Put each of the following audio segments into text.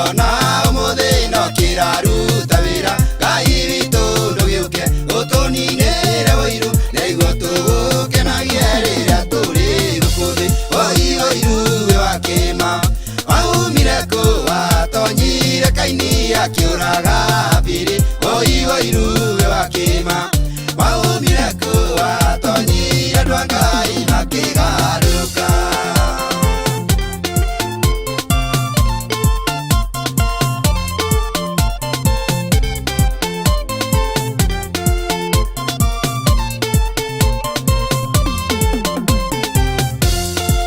ona umuthi no kiraruta wira Ngai witu ndugiuke utuninire wiru niguo tugukenagie riria turi guku thi Oiru we wa kima waumire ku watonyire Kaini akiuraga Habili Oiru we wa kima waumire ku watonyire andũ a Ngai makigarũrũka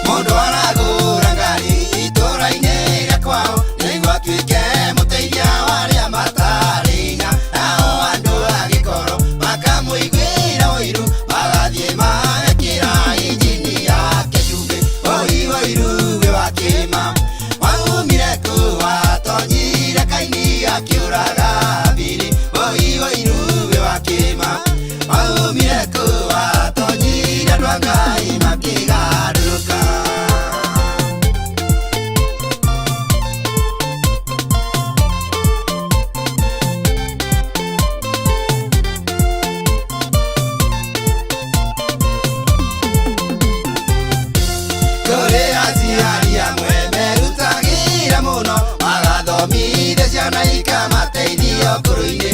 Mũndũ aragũra ngari itũra-inĩ rĩa kwao nĩguo atuĩke mũteithia wa arĩa matarĩ hinya nao andũ a gĩkoro makamũiguĩra ũiru magathiĩ magekĩra injini yake cumbĩ Oiru we wa kĩma waumire kũ watonyire Kaini akiũraga Habili Oiru we wa kĩma waumire kũ watonyire andũ a Ngai makigarũrũka Kũrĩ aciari amwe merutagĩra mũno magathomithia ciana ikamateithia ũkũrũ-inĩ